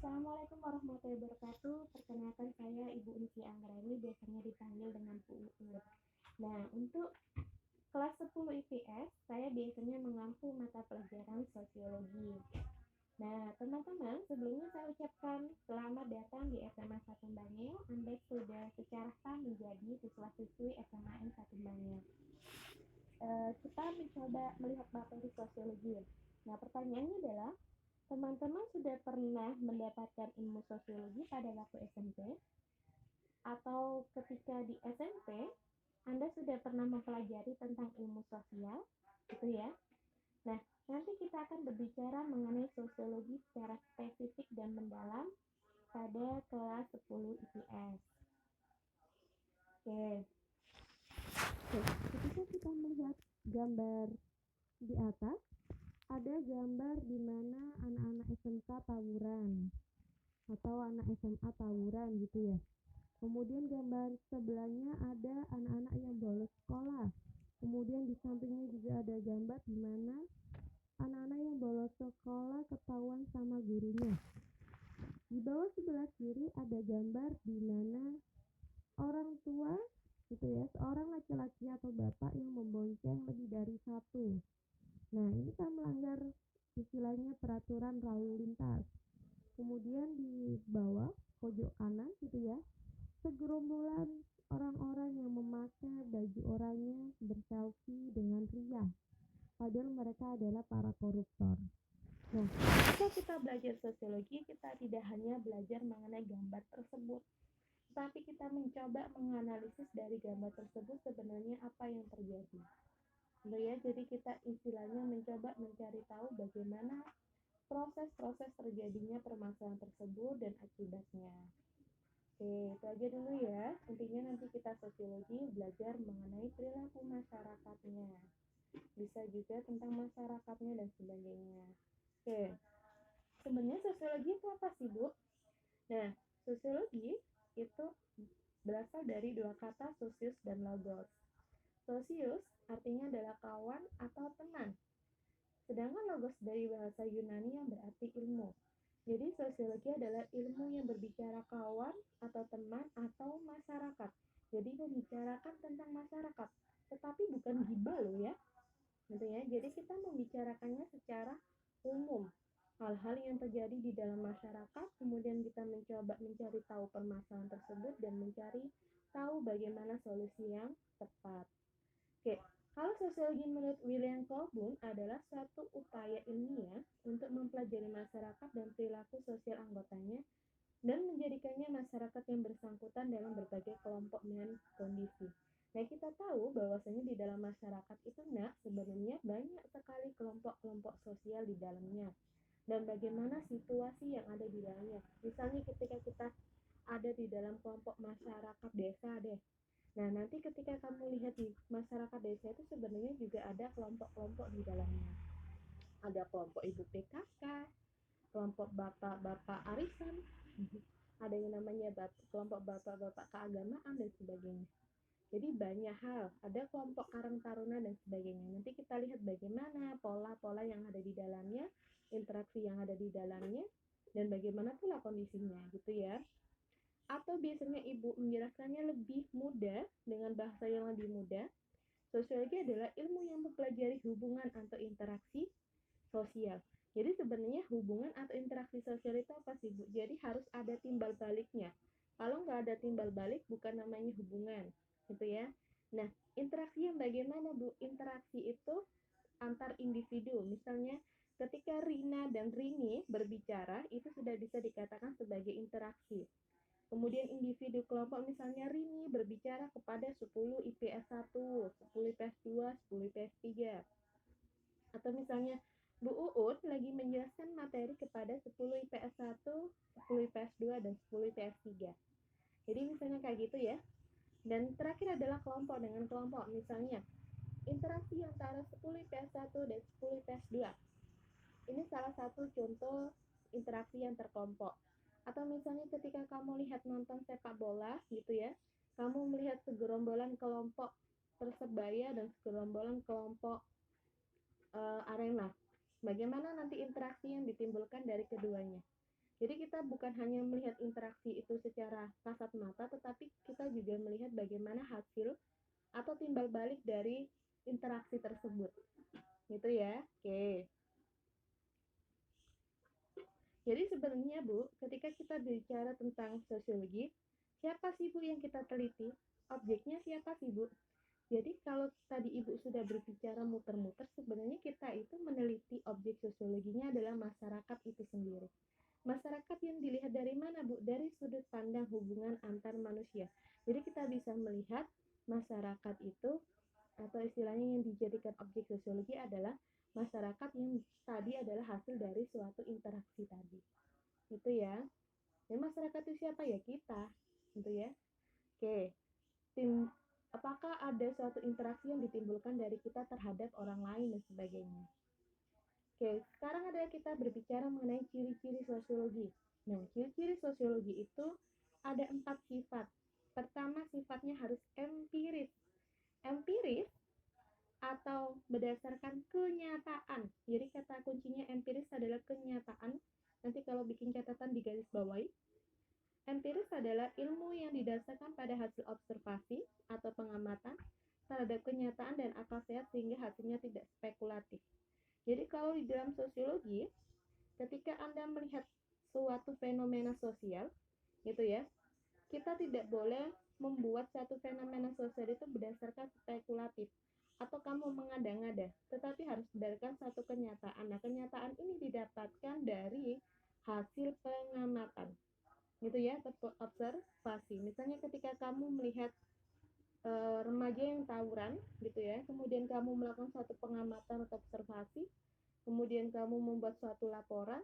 Assalamualaikum warahmatullahi wabarakatuh. Perkenalkan saya Ibu Unci Anggreni, biasanya dipanggil dengan Bu Uut. Nah, untuk kelas 10 IPS, saya biasanya mengampu mata pelajaran sosiologi. Nah, teman-teman, sebelumnya saya ucapkan selamat datang di SMA 1 Bangil. Anda sudah secara sah menjadi siswa-siswi SMA N 1 Bangil. Kita mencoba melihat materi sosiologi. Nah, pertanyaannya adalah, teman-teman sudah pernah mendapatkan ilmu sosiologi pada waktu SMP? Atau ketika di SMP, Anda sudah pernah mempelajari tentang ilmu sosial? Gitu ya. Nah, nanti kita akan berbicara mengenai sosiologi secara spesifik dan mendalam pada kelas 10 IPS. Oke. Ketika kita melihat gambar di atas, ada gambar di mana anak-anak SMK tawuran atau anak SMA tawuran gitu ya. Kemudian gambar sebelahnya ada anak-anak yang bolos sekolah. Kemudian di sampingnya juga ada gambar di mana anak-anak yang bolos sekolah ketahuan sama gurunya. Di bawah sebelah kiri ada gambar di mana orang tua gitu ya, seorang laki-laki atau bapak yang membonceng lebih dari satu. Nah, ini kan melanggar istilahnya peraturan lalu lintas. Kemudian di bawah pojok kanan gitu ya, segerombolan orang-orang yang memakai baju oranye berselfie dengan riah, padahal mereka adalah para koruptor. Nah, ketika kita belajar sosiologi, kita tidak hanya belajar mengenai gambar tersebut, tapi kita mencoba menganalisis dari gambar tersebut sebenarnya apa yang terjadi. Ya, jadi kita istilahnya mencoba mencari tahu bagaimana proses-proses terjadinya permasalahan tersebut dan akibatnya. Oke, itu aja dulu ya. Intinya nanti kita sosiologi belajar mengenai perilaku masyarakatnya. Bisa juga tentang masyarakatnya dan sebagainya. Oke, sebenarnya sosiologi itu apa sih, Bu? Nah, sosiologi itu berasal dari dua kata sosius dan logos. Sosius artinya adalah kawan atau teman. Sedangkan logos dari bahasa Yunani yang berarti ilmu. Jadi sosiologi adalah ilmu yang berbicara kawan atau teman atau masyarakat. Jadi membicarakan tentang masyarakat, tetapi bukan gibah loh ya. Gitu ya. Jadi kita membicarakannya secara umum. Hal-hal yang terjadi di dalam masyarakat, kemudian kita mencoba mencari tahu permasalahan tersebut dan mencari tahu bagaimana solusi yang tepat. Oke, kalau sosiologi menurut William Colburn adalah suatu upaya ilmiah untuk mempelajari masyarakat dan perilaku sosial anggotanya dan menjadikannya masyarakat yang bersangkutan dalam berbagai kelompok dan kondisi. Nah, kita tahu bahwasanya di dalam masyarakat itu sebenarnya banyak sekali kelompok-kelompok sosial di dalamnya dan bagaimana situasi yang ada di dalamnya. Misalnya ketika kita ada di dalam kelompok masyarakat desa deh. Nah, nanti ketika kamu lihat di masyarakat desa itu sebenarnya juga ada kelompok-kelompok di dalamnya. Ada kelompok ibu PKK, kelompok bapak-bapak arisan, ada yang namanya kelompok bapak-bapak keagamaan dan sebagainya. Jadi banyak hal, ada kelompok karang taruna dan sebagainya. Nanti kita lihat bagaimana pola-pola yang ada di dalamnya, interaksi yang ada di dalamnya, dan bagaimana pula kondisinya gitu ya. Atau biasanya ibu menjelaskannya lebih mudah dengan bahasa yang lebih mudah. Sosiologi adalah ilmu yang mempelajari hubungan atau interaksi sosial. Jadi sebenarnya hubungan atau interaksi sosial itu apa sih, Bu? Jadi harus ada timbal baliknya. Kalau nggak ada timbal balik, bukan namanya hubungan, gitu ya. Nah, interaksi yang bagaimana, Bu? Interaksi itu antar individu. Misalnya, ketika Rina dan Rini berbicara, itu sudah bisa dikatakan sebagai interaksi. Kemudian individu kelompok, misalnya Rini berbicara kepada 10 IPS 1, 10 IPS 2, 10 IPS 3. Atau misalnya Bu Uut lagi menjelaskan materi kepada 10 IPS 1, 10 IPS 2, dan 10 IPS 3. Jadi misalnya kayak gitu ya. Dan terakhir adalah kelompok dengan kelompok. Misalnya interaksi antara 10 IPS 1 dan 10 IPS 2. Ini salah satu contoh interaksi yang terkelompok. Atau misalnya ketika kamu lihat nonton sepak bola gitu ya, kamu melihat segerombolan kelompok Persebaya dan segerombolan kelompok Arema. Bagaimana nanti interaksi yang ditimbulkan dari keduanya? Jadi kita bukan hanya melihat interaksi itu secara kasat mata, tetapi kita juga melihat bagaimana hasil atau timbal balik dari interaksi tersebut. Gitu ya. Oke. Jadi sebenarnya Bu, ketika kita bicara tentang sosiologi, siapa sih Bu yang kita teliti? Objeknya siapa sih Bu? Jadi kalau tadi Ibu sudah berbicara muter-muter, sebenarnya kita itu meneliti objek sosiologinya adalah masyarakat itu sendiri. Masyarakat yang dilihat dari mana Bu? Dari sudut pandang hubungan antar manusia. Jadi kita bisa melihat masyarakat itu, atau istilahnya yang dijadikan objek sosiologi adalah masyarakat yang tadi adalah hasil dari suatu interaksi tadi. Itu ya. Ya masyarakat itu siapa ya? Kita. Gitu ya. Oke. Apakah ada suatu interaksi yang ditimbulkan dari kita terhadap orang lain dan sebagainya. Oke, sekarang adalah kita berbicara mengenai ciri-ciri sosiologi. Nah, ciri-ciri sosiologi itu ada 4 sifat. Pertama, sifatnya harus empiris. Empiris atau berdasarkan kenyataan. Jadi kata kuncinya empiris adalah kenyataan. Nanti kalau bikin catatan di garis bawahi. Empiris adalah ilmu yang didasarkan pada hasil observasi atau pengamatan terhadap kenyataan dan akal sehat sehingga hasilnya tidak spekulatif. Jadi kalau di dalam sosiologi, ketika Anda melihat suatu fenomena sosial, gitu ya, kita tidak boleh membuat satu fenomena sosial itu berdasarkan spekulatif atau kamu mengada-ngada, tetapi harus berdasarkan satu kenyataan. Nah, kenyataan ini didapatkan dari hasil pengamatan, gitu ya, atau observasi. Misalnya ketika kamu melihat remaja yang tawuran, gitu ya, kemudian kamu melakukan suatu pengamatan atau observasi, kemudian kamu membuat suatu laporan,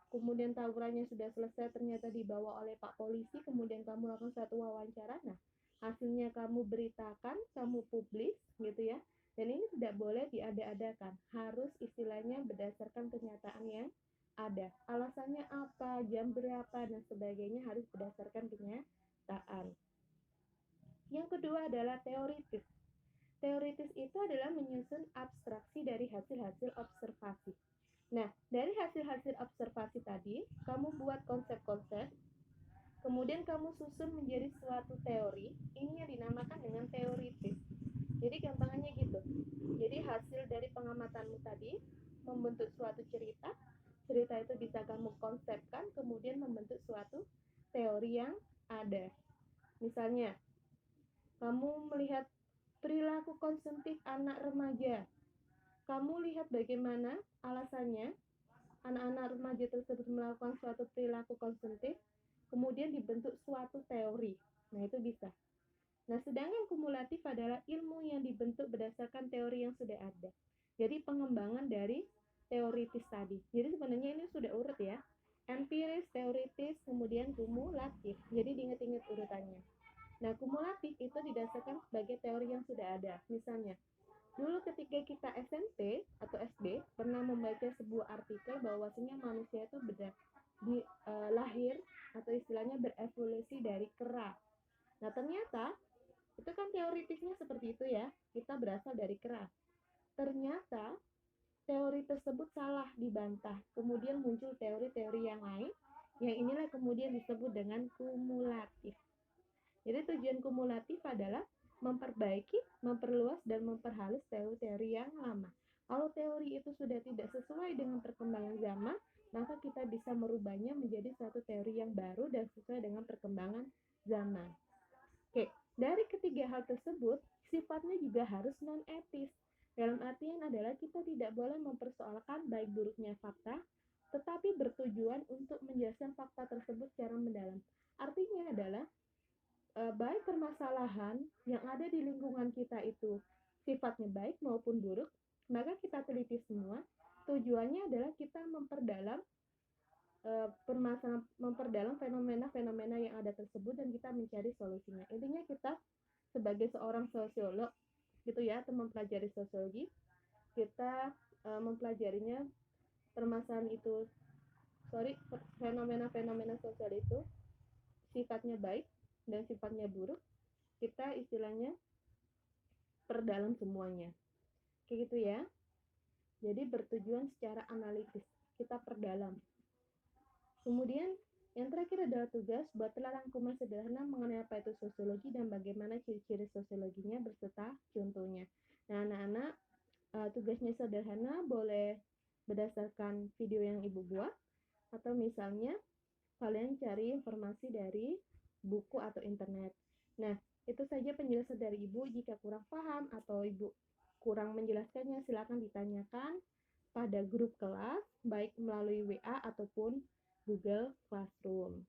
kemudian tawurannya sudah selesai ternyata dibawa oleh Pak Polisi, kemudian kamu lakukan suatu wawancara, nah hasilnya kamu beritakan, kamu publis gitu ya, dan ini tidak boleh diada-adakan, harus istilahnya berdasarkan kenyataan yang ada, alasannya apa, jam berapa, dan sebagainya harus berdasarkan kenyataan. Yang kedua adalah teoritis. Teoritis itu adalah menyusun abstraksi dari hasil-hasil observasi. Nah, dari hasil-hasil observasi tadi, kamu buat konsep-konsep, kemudian kamu susun menjadi suatu teori, ini yang dinamakan dengan teoritis. Jadi gampangannya gitu. Jadi hasil dari pengamatanmu tadi membentuk suatu cerita, cerita itu bisa kamu konsepkan, kemudian membentuk suatu teori yang ada. Misalnya, kamu melihat perilaku konsumtif anak remaja. Kamu lihat bagaimana alasannya anak-anak remaja tersebut melakukan suatu perilaku konsumtif, kemudian dibentuk suatu teori. Nah, itu bisa. Nah, sedangkan kumulatif adalah ilmu yang dibentuk berdasarkan teori yang sudah ada. Jadi, pengembangan dari teoritis tadi. Jadi, sebenarnya ini sudah urut ya. Empiris, teoritis, kemudian kumulatif. Jadi, diingat-ingat urutannya. Nah, kumulatif itu didasarkan sebagai teori yang sudah ada. Misalnya, dulu ketika kita SMP atau SD pernah membaca sebuah artikel bahwasanya manusia itu lahir atau istilahnya berevolusi dari kera. Nah, ternyata itu kan teoritisnya seperti itu ya. Kita berasal dari kera. Ternyata teori tersebut salah, dibantah. Kemudian muncul teori-teori yang lain yang inilah kemudian disebut dengan kumulatif. Jadi tujuan kumulatif adalah memperbaiki, memperluas, dan memperhalus teori-teori yang lama. Kalau teori itu sudah tidak sesuai dengan perkembangan zaman, maka kita bisa merubahnya menjadi suatu teori yang baru dan sesuai dengan perkembangan zaman. Oke, dari ketiga hal tersebut, sifatnya juga harus non-etis. Dalam artian adalah kita tidak boleh mempersoalkan baik buruknya fakta, tetapi bertujuan untuk menjelaskan fakta tersebut secara mendalam. Artinya adalah baik permasalahan yang ada di lingkungan kita itu sifatnya baik maupun buruk, maka kita teliti semua. Tujuannya adalah kita memperdalam memperdalam fenomena-fenomena yang ada tersebut dan kita mencari solusinya. Intinya kita sebagai seorang sosiolog gitu ya, atau mempelajari sosiologi, kita mempelajarinya permasalahan itu, fenomena-fenomena sosial itu sifatnya baik dan sifatnya buruk, kita istilahnya perdalam semuanya. Kayak gitu ya. Jadi bertujuan secara analitis, kita perdalam. Kemudian yang terakhir adalah tugas, buatlah rangkuman sederhana mengenai apa itu sosiologi dan bagaimana ciri-ciri sosiologinya berserta contohnya. Nah, anak-anak tugasnya sederhana, boleh berdasarkan video yang Ibu buat, atau misalnya kalian cari informasi dari buku atau internet. Nah, itu saja penjelasan dari Ibu. Jika kurang paham atau Ibu kurang menjelaskannya, silakan ditanyakan pada grup kelas, baik melalui WA ataupun Google Classroom.